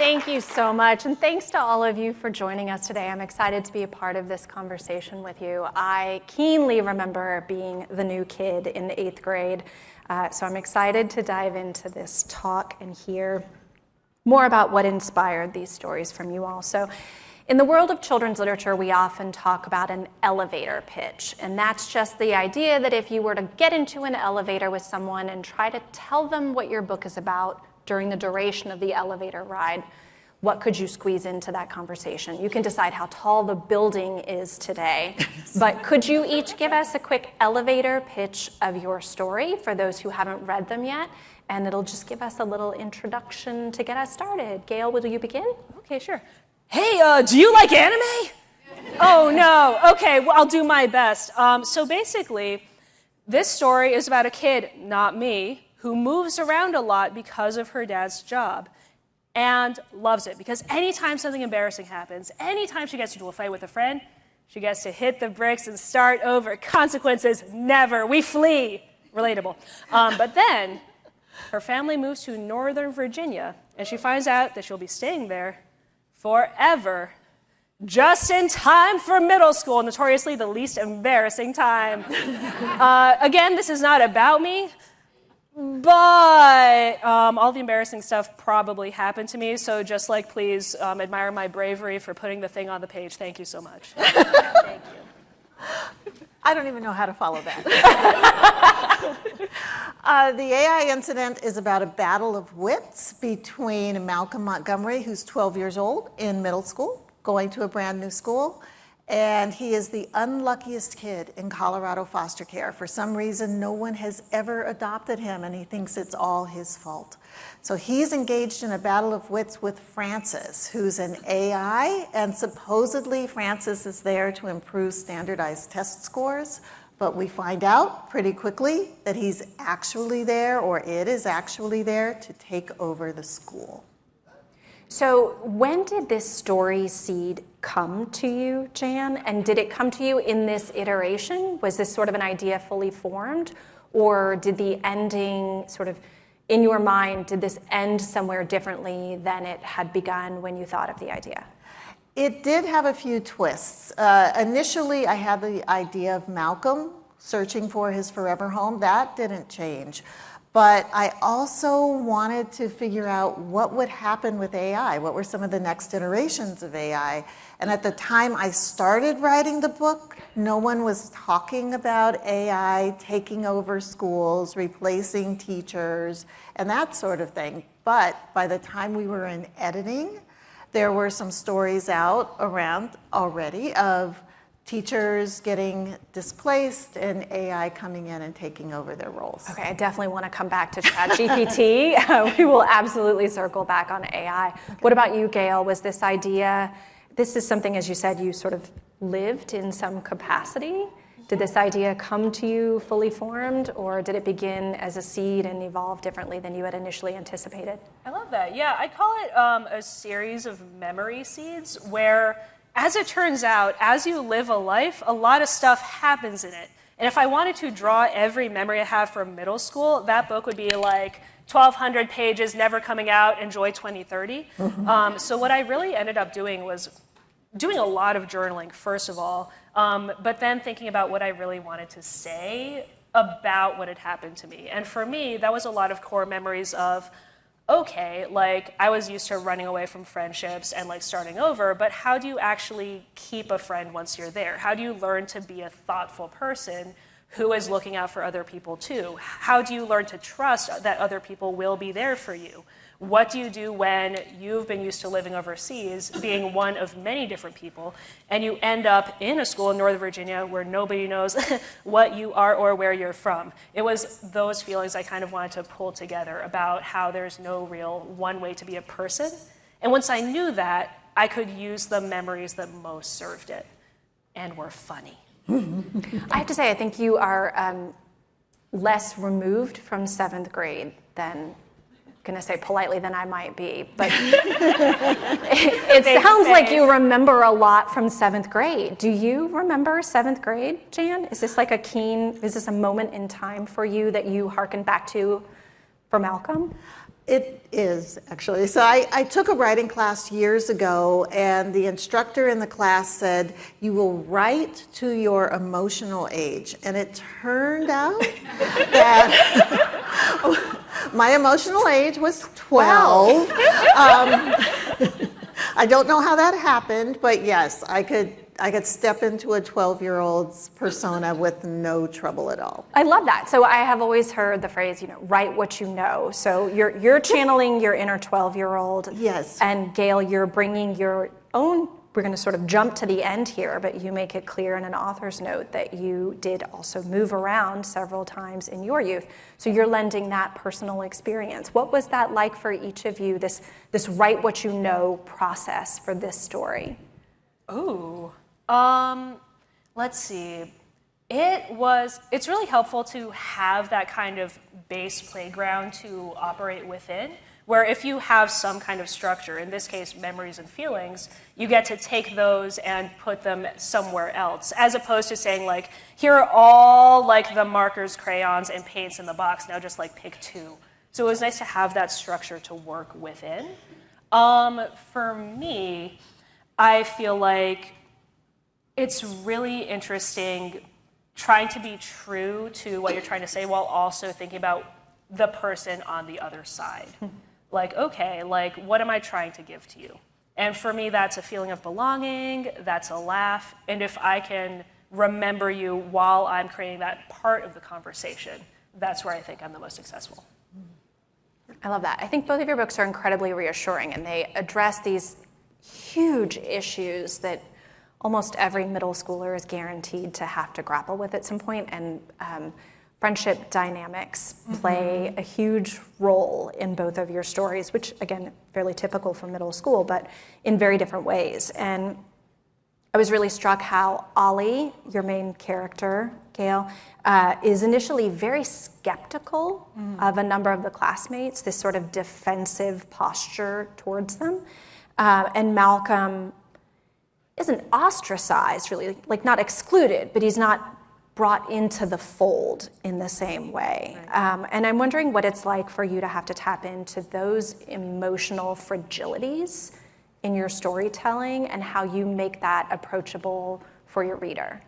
Thank you so much, and thanks to all of you for joining us today. I'm excited to be a part of this conversation with you. I keenly remember being the new kid in 8th grade, so I'm excited to dive into this talk and hear more about what inspired these stories from you all. So, in the world of children's literature, we often talk about an elevator pitch, and that's just the idea that if you were to get into an elevator with someone and try to tell them what your book is about during the duration of the elevator ride, what could you squeeze into that conversation? You can decide how tall the building is today, but could you each give us a quick elevator pitch of your story for those who haven't read them yet? And it'll just give us a little introduction to get us started. Gail, will you begin? Okay, sure. Hey, do you like anime? Oh, no. Okay, well, I'll do my best. So basically, this story is about a kid, not me, who moves around a lot because of her dad's job and loves it. Because anytime something embarrassing happens, anytime she gets into a fight with a friend, she gets to hit the bricks and start over. Consequences, never. We flee. Relatable. But then her family moves to Northern Virginia, and she finds out that she'll be staying there forever, just in time for middle school, notoriously the least embarrassing time. Again, this is not about me, but all the embarrassing stuff probably happened to me, so just please admire my bravery for putting the thing on the page. Thank you so much. Thank you. I don't even know how to follow that. The AI incident is about a battle of wits between Malcolm Montgomery, who's 12 years old in middle school, going to a brand new school, and he is the unluckiest kid in Colorado foster care. For some reason, no one has ever adopted him, and he thinks it's all his fault. So he's engaged in a battle of wits with Francis, who's an AI, and supposedly Francis is there to improve standardized test scores. But we find out pretty quickly that he's actually there, or it is actually there, to take over the school. So when did this story seed come to you, Jan? And did it come to you in this iteration? Was this sort of an idea fully formed? Or did the ending sort of, in your mind, did this end somewhere differently than it had begun when you thought of the idea? It did have a few twists. Initially, I had the idea of Malcolm searching for his forever home. That didn't change. But I also wanted to figure out what would happen with AI. What were some of the next iterations of AI? And at the time I started writing the book, no one was talking about AI taking over schools, replacing teachers, and that sort of thing. But by the time we were in editing, there were some stories out around already of teachers getting displaced and AI coming in and taking over their roles. Okay, I definitely want to come back to ChatGPT. We will absolutely circle back on AI. Okay. What about you, Gail? Was this idea, this is something, as you said, you sort of lived in some capacity? Did this idea come to you fully formed, or did it begin as a seed and evolve differently than you had initially anticipated? I love that. Yeah, I call it a series of memory seeds where, as it turns out, as you live a life, a lot of stuff happens in it. And if I wanted to draw every memory I have from middle school, that book would be 1,200 pages, never coming out, enjoy 2030. Mm-hmm. So what I really ended up doing was doing a lot of journaling, first of all, but then thinking about what I really wanted to say about what had happened to me. And for me, that was a lot of core memories of, okay, I was used to running away from friendships and starting over, but how do you actually keep a friend once you're there? How do you learn to be a thoughtful person who is looking out for other people too? How do you learn to trust that other people will be there for you? What do you do when you've been used to living overseas, being one of many different people, and you end up in a school in Northern Virginia where nobody knows what you are or where you're from? It was those feelings I kind of wanted to pull together about how there's no real one way to be a person. And once I knew that, I could use the memories that most served it and were funny. I have to say, I think you are less removed from 7th grade than, going to say politely, than I might be, but it sounds like you remember a lot from 7th grade. Do you remember 7th grade, Jan? Is this is this a moment in time for you that you hearken back to for Malcolm? It is, actually. So I took a writing class years ago, and the instructor in the class said, you will write to your emotional age. And it turned out that my emotional age was 12. I don't know how that happened, but yes, I could step into a 12-year-old's persona with no trouble at all. I love that. So I have always heard the phrase, write what you know. So you're channeling your inner 12-year-old. Yes. And Gail, you're bringing your own, we're going to sort of jump to the end here, but you make it clear in an author's note that you did also move around several times in your youth. So you're lending that personal experience. What was that like for each of you, this write what you know process for this story? Ooh. Let's see. It's really helpful to have that kind of base playground to operate within, where if you have some kind of structure, in this case, memories and feelings, you get to take those and put them somewhere else, as opposed to saying, like, here are all, like, the markers, crayons, and paints in the box, now just, like, pick two. So it was nice to have that structure to work within. For me, I feel like it's really interesting trying to be true to what you're trying to say while also thinking about the person on the other side. Like, okay, like, what am I trying to give to you? And for me, that's a feeling of belonging, that's a laugh, and if I can remember you while I'm creating that part of the conversation, that's where I think I'm the most successful. I love that. I think both of your books are incredibly reassuring, and they address these huge issues that almost every middle schooler is guaranteed to have to grapple with at some point, and friendship dynamics play a huge role in both of your stories, which, again, fairly typical for middle school, but in very different ways. And I was really struck how Ollie, your main character, Gail, is initially very skeptical of a number of the classmates, this sort of defensive posture towards them. And Malcolm isn't ostracized, really, like not excluded, but he's not brought into the fold in the same way. Right. And I'm wondering what it's like for you to have to tap into those emotional fragilities in your storytelling and how you make that approachable for your reader.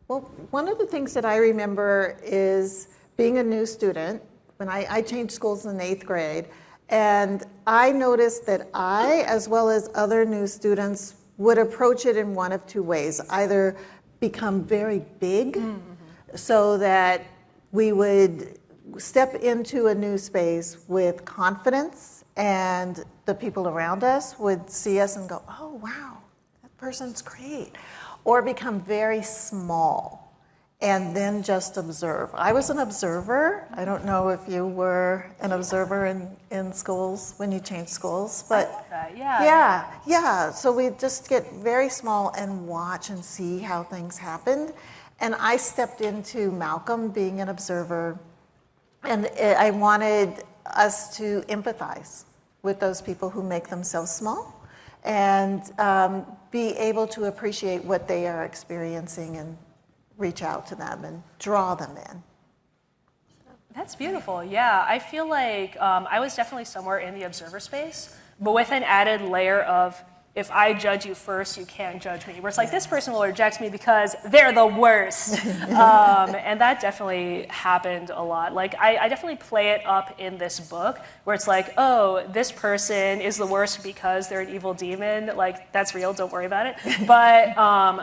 Well, one of the things that I remember is being a new student, when I changed schools in 8th grade, and I noticed that I, as well as other new students, would approach it in one of two ways. Either become very big, so that we would step into a new space with confidence, and the people around us would see us and go, oh, wow, that person's great. Or become very small and then just observe. I was an observer. I don't know if you were an observer in schools when you changed schools, but yeah. So we just get very small and watch and see how things happened. And I stepped into Malcolm being an observer, and I wanted us to empathize with those people who make themselves small and be able to appreciate what they are experiencing and reach out to them and draw them in. That's beautiful. Yeah, I feel like I was definitely somewhere in the observer space, but with an added layer of, if I judge you first, you can't judge me. Where it's like, this person will reject me because they're the worst. And that definitely happened a lot. Like, I definitely play it up in this book, where it's like, oh, this person is the worst because they're an evil demon. Like, that's real, don't worry about it. But,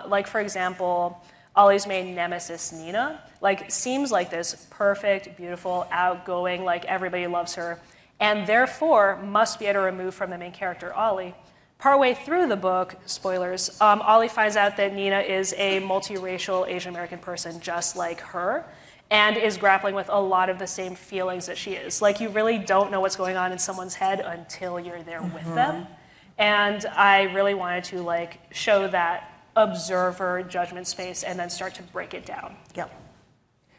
like, for example, Ollie's main nemesis, Nina, like, seems like this perfect, beautiful, outgoing, like, everybody loves her, and therefore must be at a remove from the main character, Ollie. Partway through the book, spoilers, Ollie finds out that Nina is a multiracial Asian American person just like her, and is grappling with a lot of the same feelings that she is. Like, you really don't know what's going on in someone's head until you're there with them. And I really wanted to, like, show that observer judgment space and then start to break it down. Yep.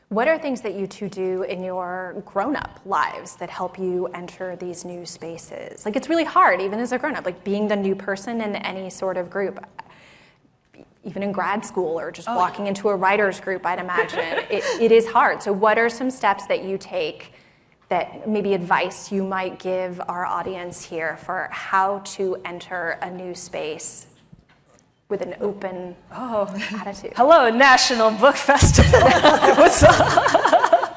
What are things that you two do in your grown-up lives that help you enter these new spaces? Like, it's really hard, even as a grown-up, like being the new person in any sort of group, even in grad school or just walking into a writer's group, I'd imagine. It is hard. So what are some steps that you take that maybe advice you might give our audience here for how to enter a new space with an open attitude? Hello, National Book Festival. What's up?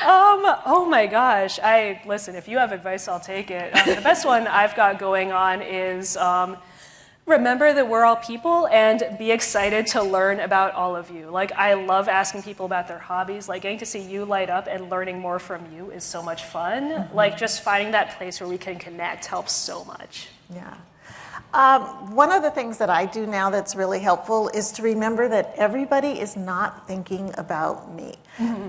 Oh my gosh. Listen, if you have advice, I'll take it. The best one I've got going on is remember that we're all people and be excited to learn about all of you. Like, I love asking people about their hobbies. Like, getting to see you light up and learning more from you is so much fun. Like, just finding that place where we can connect helps so much. Yeah. One of the things that I do now that's really helpful is to remember that everybody is not thinking about me.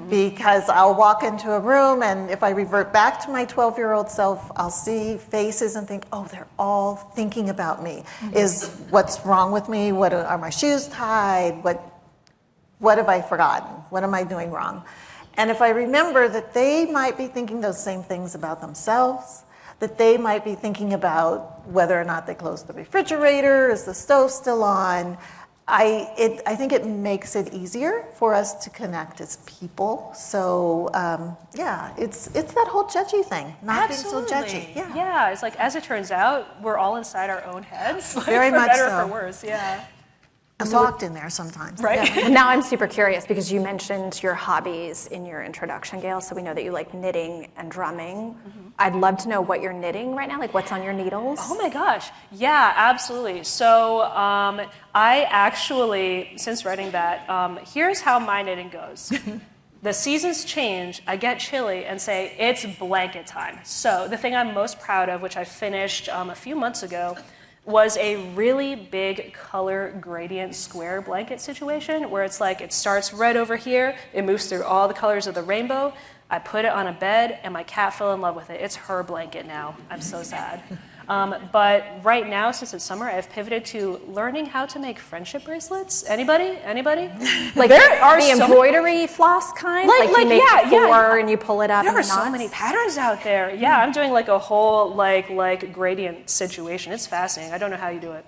Because I'll walk into a room, and if I revert back to my 12-year-old self, I'll see faces and think, oh, they're all thinking about me. Is what's wrong with me? What are my shoes tied? What have I forgotten? What am I doing wrong? And if I remember that they might be thinking those same things about themselves, that they might be thinking about whether or not they closed the refrigerator, is the stove still on. I think it makes it easier for us to connect as people. So yeah, it's that whole judgy thing, not Absolutely. being so judgy. Yeah. Yeah, it's like, as it turns out, we're all inside our own heads. Like, Very for much better so. or for worse, yeah. I'm locked in there sometimes. Right? Yeah. And now I'm super curious because you mentioned your hobbies in your introduction, Gail, so we know that you like knitting and drumming. I'd love to know what you're knitting right now, like what's on your needles. Oh my gosh. Yeah, absolutely. So I actually, since writing that, here's how my knitting goes. The seasons change, I get chilly and say, it's blanket time. So the thing I'm most proud of, which I finished a few months ago, was a really big color gradient square blanket situation where it's like it starts red over here, it moves through all the colors of the rainbow. I put it on a bed and my cat fell in love with it. It's her blanket now. I'm so sad. But right now, since it's summer, I've pivoted to learning how to make friendship bracelets. Anybody? Like There are the so- embroidery floss kind? Like, you make yeah, the yeah. four and you pull it up There in are so knots? many patterns out there. Yeah, I'm doing like a whole like gradient situation. It's fascinating. I don't know how you do it.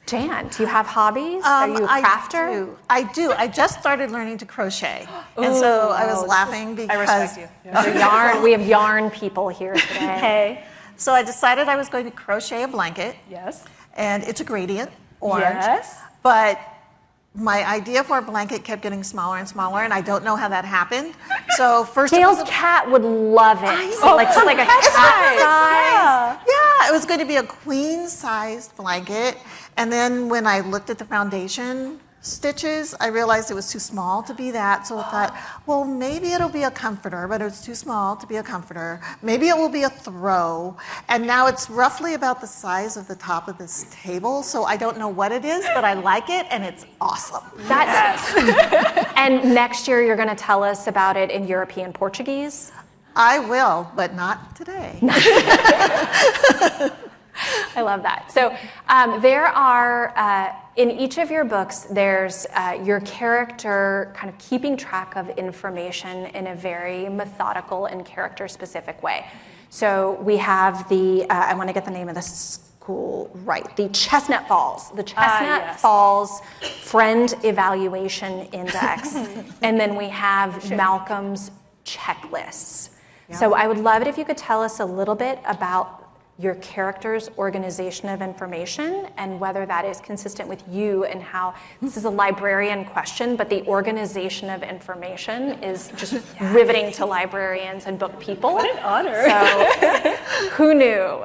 Jan, do you have hobbies? Are you a crafter? I do. I just started learning to crochet. And so I was laughing because I respect you. Yeah. So yarn, we have yarn people here today. Hey. So I decided I was going to crochet a blanket. Yes. And it's a gradient, orange. Yes. But my idea for a blanket kept getting smaller and smaller, and I don't know how that happened. So first it Gail's was a- cat would love it. know. Like just like a cat size. Yeah, it was going to be a queen-sized blanket. And then when I looked at the foundation stitches, I realized it was too small to be that. So I thought, well, maybe it'll be a comforter, but it's too small to be a comforter. Maybe it will be a throw. And now it's roughly about the size of the top of this table. So I don't know what it is, but I like it, and it's awesome. And next year you're going to tell us about it in European Portuguese. I will, but not today. I love that. So there are, in each of your books, there's your character kind of keeping track of information in a very methodical and character-specific way. So we have I want to get the name of the school right, the Chestnut Falls. The Chestnut yes. Falls Friend Evaluation Index. And then we have Malcolm's checklists. So I would love it if you could tell us a little bit about your character's organization of information and whether that is consistent with you and how, this is a librarian question, but the organization of information is just riveting to librarians and book people. What an honor. So who knew?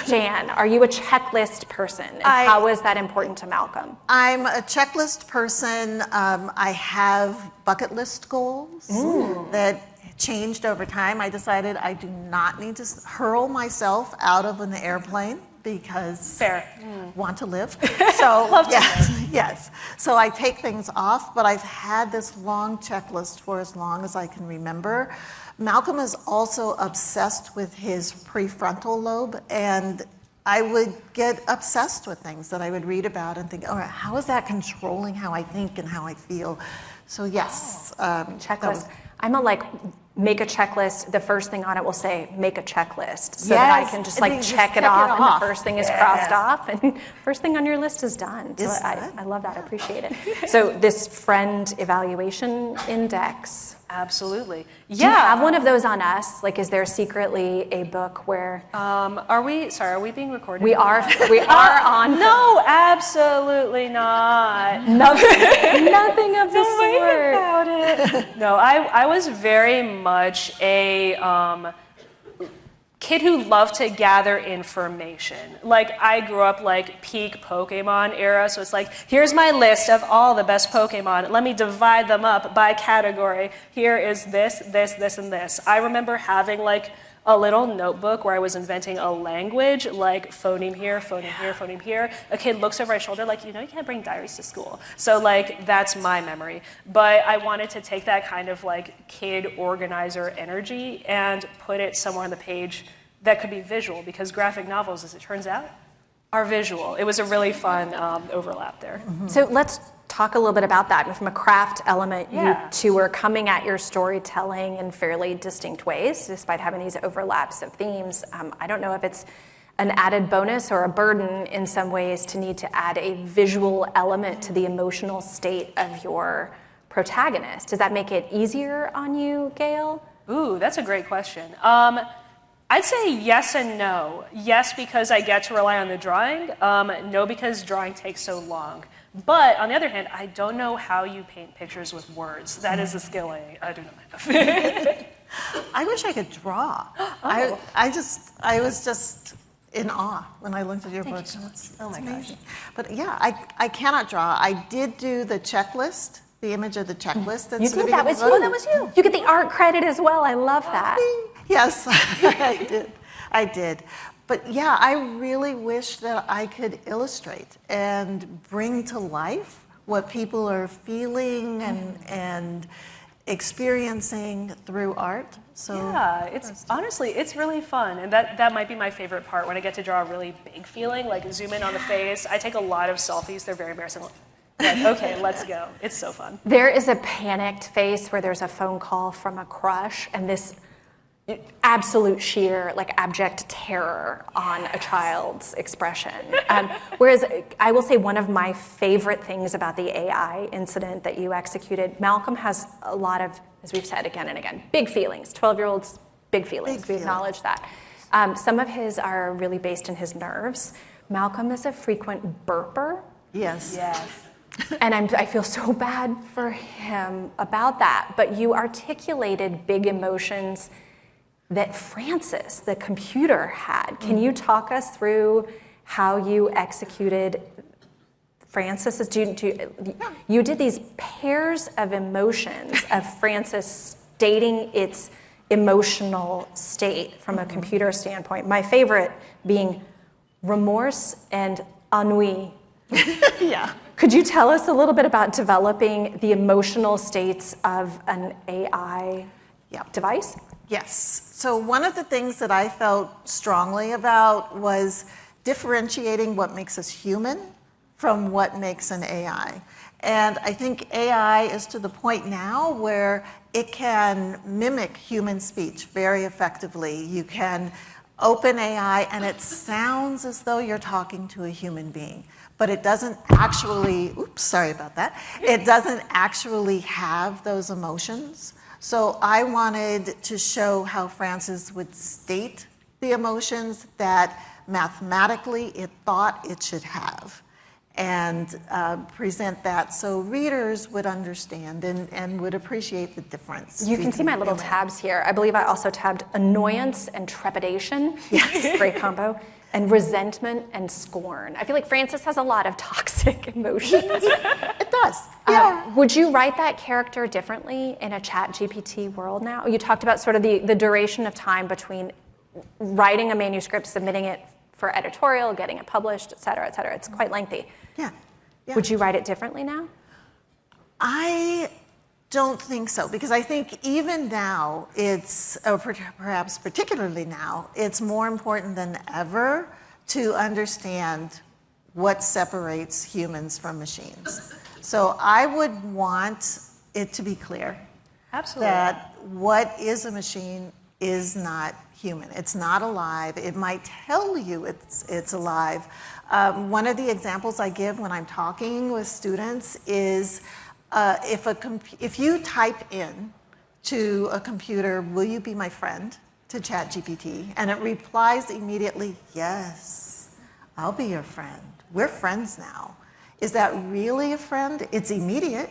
Jan, are you a checklist person? And how was that important to Malcolm? I'm a checklist person. I have bucket list goals that changed over time. I decided I do not need to hurl myself out of an airplane because Fair. Want to live. So yes. So I take things off, but I've had this long checklist for as long as I can remember. Malcolm is also obsessed with his prefrontal lobe, and I would get obsessed with things that I would read about and think, all right, how is that controlling how I think and how I feel? So yes, Checklist. I'm a make a checklist, the first thing on it will say, make a checklist, so that I can just like check it off, and the first thing is crossed off, and first thing on your list is done. So I love that, I appreciate it. So this friend evaluation index. Absolutely. Yeah. Do you have one of those on us? Like, is there secretly a book where? Are we being recorded? We are on. No, absolutely not. Nothing of the Don't sort. worry about it. No, I was very much a kid who loved to gather information. Like, I grew up like peak Pokemon era, so it's like, here's my list of all the best Pokemon. Let me divide them up by category. Here is this, this, this, and this. I remember having like a little notebook where I was inventing a language, like phoneme here, phoneme here, phoneme here. A kid looks over my shoulder like, you can't bring diaries to school. So like, that's my memory. But I wanted to take that kind of like kid organizer energy and put it somewhere on the page that could be visual, because graphic novels, as it turns out, are visual. It was a really fun overlap there. Mm-hmm. So let's talk a little bit about that. And from a craft element, you two are coming at your storytelling in fairly distinct ways, despite having these overlaps of themes. I don't know if it's an added bonus or a burden in some ways to need to add a visual element to the emotional state of your protagonist. Does that make it easier on you, Gail? Ooh, that's a great question. I'd say yes and no. Yes, because I get to rely on the drawing. No, because drawing takes so long. But on the other hand, I don't know how you paint pictures with words. That is a skill I do not have. I wish I could draw. Oh. I was just in awe when I looked at your book. It's amazing. But yeah, I cannot draw. I did do the checklist, the image of the checklist. You did? That was you? Oh, that was you. You get the art credit as well. I love that. Yes, I did. But yeah, I really wish that I could illustrate and bring to life what people are feeling and experiencing through art. So yeah, honestly, it's really fun. And that might be my favorite part, when I get to draw a really big feeling, like zoom in on the face. I take a lot of selfies. They're very embarrassing. Like, okay, let's go. It's so fun. There is a panicked face where there's a phone call from a crush, and this absolute sheer, like, abject terror on a child's expression. Whereas I will say one of my favorite things about the AI incident that you executed, Malcolm has a lot of, as we've said again and again, big feelings. 12-year-olds, big feelings. We acknowledge that. Some of his are really based in his nerves. Malcolm is a frequent burper. Yes. Yes. And I feel so bad for him about that. But you articulated big emotions that Francis, the computer, had. Can you talk us through how you executed Francis's? You did these pairs of emotions of Francis stating its emotional state from a computer standpoint. My favorite being remorse and ennui. Yeah. Could you tell us a little bit about developing the emotional states of an AI device? Yes. So one of the things that I felt strongly about was differentiating what makes us human from what makes an AI. And I think AI is to the point now where it can mimic human speech very effectively. You can open AI and it sounds as though you're talking to a human being, but it doesn't actually, oops, sorry about that. It doesn't actually have those emotions. So I wanted to show how Francis would state the emotions that mathematically it thought it should have, and present that so readers would understand and would appreciate the difference. You can see my little tabs here. I believe I also tabbed annoyance and trepidation. Yes. Great combo. And resentment and scorn. I feel like Francis has a lot of toxic emotions. It does. Yeah. Would you write that character differently in a ChatGPT world now? You talked about sort of the duration of time between writing a manuscript, submitting it for editorial, getting it published, et cetera, et cetera. It's quite lengthy. Yeah. Would you write it differently now? I don't think so, because I think even now it's, or perhaps particularly now, it's more important than ever to understand what separates humans from machines. So I would want it to be clear. Absolutely. that what is a machine is not human. It's not alive. It might tell you it's alive. One of the examples I give when I'm talking with students is if you type in to a computer, "Will you be my friend?" to ChatGPT, and it replies immediately, "Yes, I'll be your friend. We're friends now." Is that really a friend? It's immediate,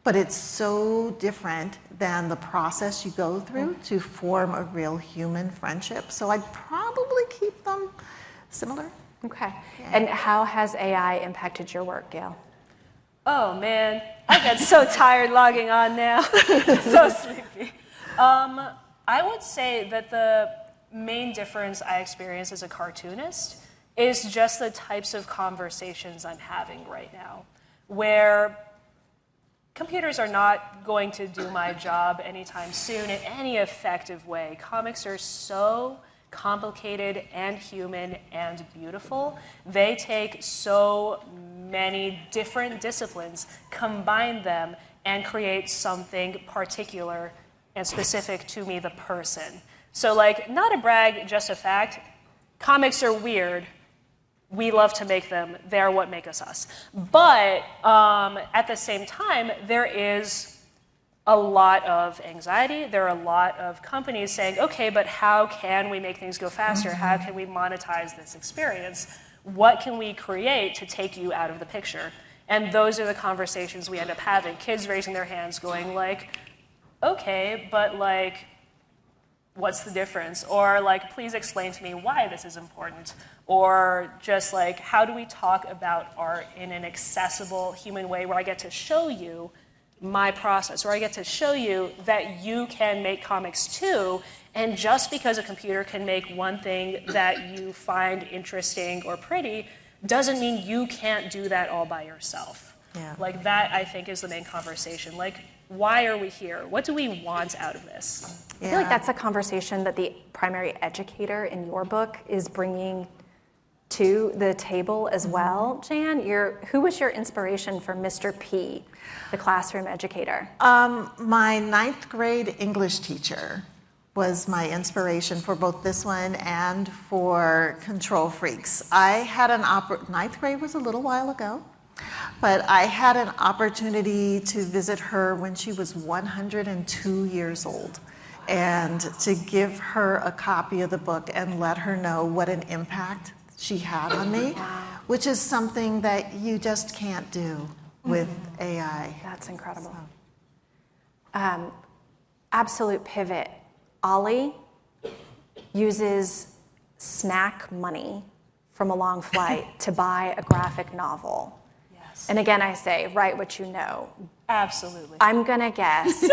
but it's so different than the process you go through to form a real human friendship. So I'd probably keep them similar. Okay. And how has AI impacted your work, Gail? Oh man, I get so tired logging on now. So sleepy. I would say that the main difference I experience as a cartoonist is just the types of conversations I'm having right now, where computers are not going to do my job anytime soon in any effective way. Comics are so complicated and human and beautiful. They take so many different disciplines, combine them, and create something particular and specific to me, the person. So like, not a brag, just a fact, comics are weird. We love to make them. They're what make us us. But at the same time, there is a lot of anxiety. There are a lot of companies saying, okay, but how can we make things go faster? How can we monetize this experience? What can we create to take you out of the picture? And those are the conversations we end up having. Kids raising their hands going like, okay, but like, what's the difference? Or like, please explain to me why this is important. Or just like, how do we talk about art in an accessible human way where I get to show you my process, where I get to show you that you can make comics too, and just because a computer can make one thing that you find interesting or pretty doesn't mean you can't do that all by yourself. Yeah. Like that, I think, is the main conversation. Like, why are we here? What do we want out of this? I feel like that's a conversation that the primary educator in your book is bringing to the table as well. Jan, who was your inspiration for Mr. P, the classroom educator? My 9th grade English teacher was my inspiration for both this one and for Control Freaks. I had 9th grade was a little while ago, but I had an opportunity to visit her when she was 102 years old, and to give her a copy of the book and let her know what an impact she had on me, which is something that you just can't do with AI. That's incredible. Absolute pivot. Ollie uses snack money from a long flight to buy a graphic novel. Yes. And again, I say, write what you know. Absolutely. I'm gonna guess,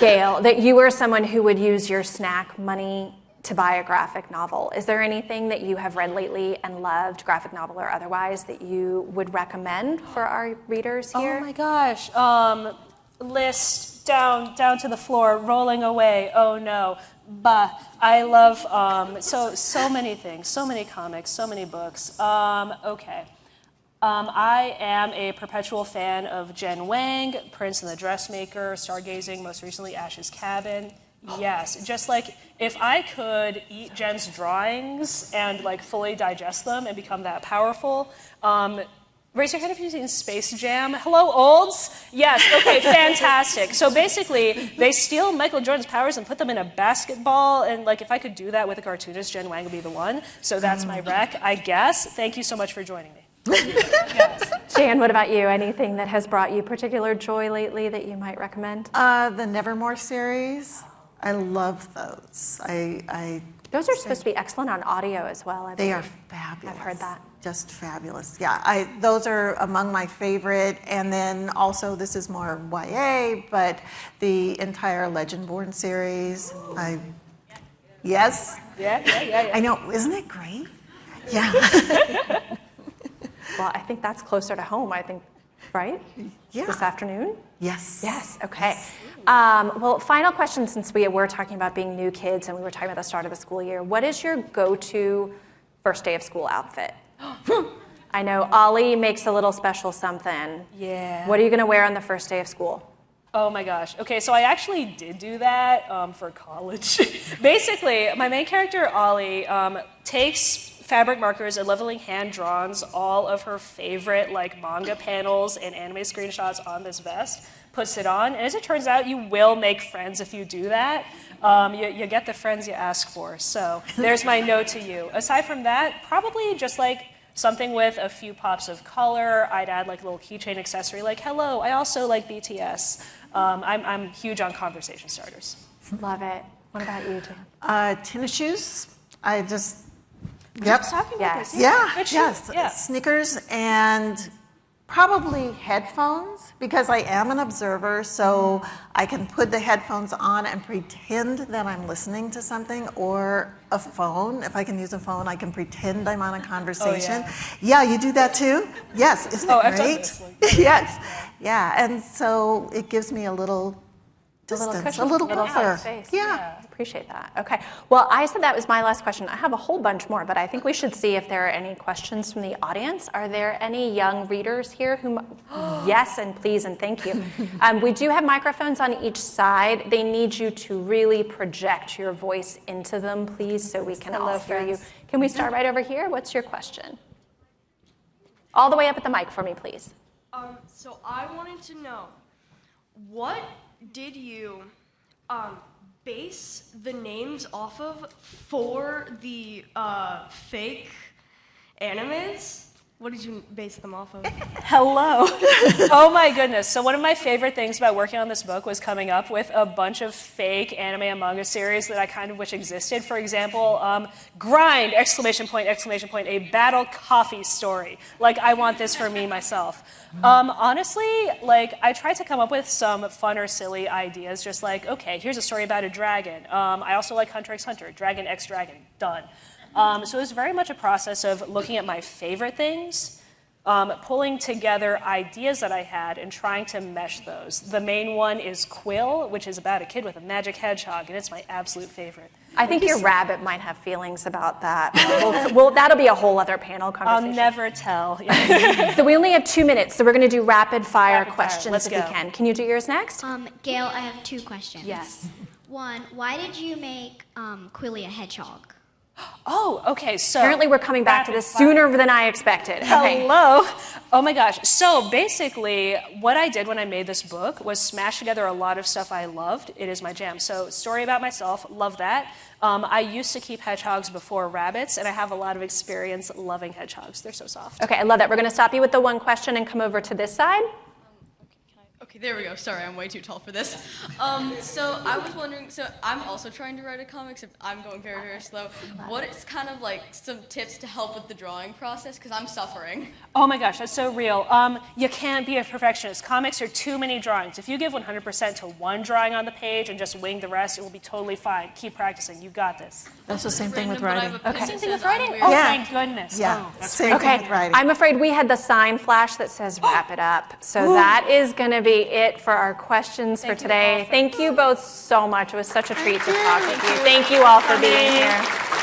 Gail, that you are someone who would use your snack money to buy a graphic novel. Is there anything that you have read lately and loved, graphic novel or otherwise, that you would recommend for our readers here? Oh my gosh. List down to the floor, rolling away. Oh no. Bah. I love so many things, so many comics, so many books. Okay. I am a perpetual fan of Jen Wang, Prince and the Dressmaker, Stargazing, most recently Ash's Cabin. Yes, just like if I could eat Jen's drawings and like fully digest them and become that powerful. Raise your hand if you've seen Space Jam. Hello, olds? Yes, okay, fantastic. So basically, they steal Michael Jordan's powers and put them in a basketball, and like if I could do that with a cartoonist, Jen Wang would be the one. So that's my rec, I guess. Thank you so much for joining me. Yes. Jan, what about you? Anything that has brought you particular joy lately that you might recommend? The Nevermore series, I love those. Those are supposed to be excellent on audio as well. They are fabulous. I've heard that. Just fabulous. Yeah, those are among my favorite. And then also, this is more YA, but the entire Legendborn series. Yes? Yeah. I know, isn't it great? Yeah. Well, I think that's closer to home, I think, right? Yeah. This afternoon? Yes. Yes, okay. Well, final question, since we were talking about being new kids and we were talking about the start of the school year. What is your go-to first day of school outfit? I know Ollie makes a little special something. Yeah. What are you going to wear on the first day of school? Oh my gosh. Okay, so I actually did do that for college. Basically, my main character, Ollie, takes fabric markers and leveling hand draws all of her favorite like manga panels and anime screenshots on this vest, puts it on, and as it turns out, you will make friends if you do that. You get the friends you ask for. So there's my note to you. Aside from that, probably just like something with a few pops of color. I'd add like a little keychain accessory like, hello, I also like BTS. I'm huge on conversation starters. Love it. What about you, Jan? Tennis shoes. I just, Yep. Talking about Yes. this. yeah, Good yes. shoes. Yeah. Sneakers and probably headphones because I am an observer, so I can put the headphones on and pretend that I'm listening to something, or a phone. If I can use a phone, I can pretend I'm on a conversation. Yeah, you do that too? Yes, isn't it I've done great? this, like- Yes, yeah, and so it gives me a little distance, cushion, a little little buffer. space. Yeah. I appreciate that. Okay. Well, I said that was my last question. I have a whole bunch more, but I think we should see if there are any questions from the audience. Are there any young readers here who? Yes, and please, and thank you. We do have microphones on each side. They need you to really project your voice into them, please, so we can all hear you. Can we start right over here? What's your question? All the way up at the mic for me, please. So I wanted to know, what did you base the names off of for the fake animes? What did you base them off of? Hello. Oh my goodness. So one of my favorite things about working on this book was coming up with a bunch of fake anime and manga series that I kind of wish existed. For example, Grind, ! A battle coffee story. Like, I want this for me myself. Honestly, like, I tried to come up with some fun or silly ideas, just like, okay, here's a story about a dragon. I also like Hunter x Hunter, Dragon x Dragon, done. So it was very much a process of looking at my favorite things, pulling together ideas that I had and trying to mesh those. The main one is Quill, which is about a kid with a magic hedgehog, and it's my absolute favorite. I think your rabbit might have feelings about that. Well, that'll be a whole other panel I'll conversation. never tell. So we only have 2 minutes, so we're going to do rapid fire questions Let's if go. you can. Can you do yours next? Gail, I have 2 questions. Yes. One, why did you make Quilly a hedgehog? Oh, okay, so... Apparently we're coming back to this sooner than I expected. Okay. Hello. Oh my gosh. So basically, what I did when I made this book was smash together a lot of stuff I loved. It is my jam. So story about myself, love that. I used to keep hedgehogs before rabbits, and I have a lot of experience loving hedgehogs. They're so soft. Okay, I love that. We're going to stop you with the one question and come over to this side. Okay, there we go. Sorry, I'm way too tall for this. So I was wondering, so I'm also trying to write a comic, except I'm going very, very slow. What is kind of like some tips to help with the drawing process? Because I'm suffering. Oh my gosh, that's so real. You can't be a perfectionist. Comics are too many drawings. If you give 100% to one drawing on the page and just wing the rest, it will be totally fine. Keep practicing. You got this. That's the same thing with Random, writing. but I have a pin Same that thing with says I'm writing? weird. Oh, Yeah. thank goodness. Yeah, Oh, that's same thing Okay, with writing. I'm afraid we had the sign flash that says wrap it up. So that is going to be it for our questions for today. Thank you both so much. It was such a treat to talk with you. Thank you all for being here.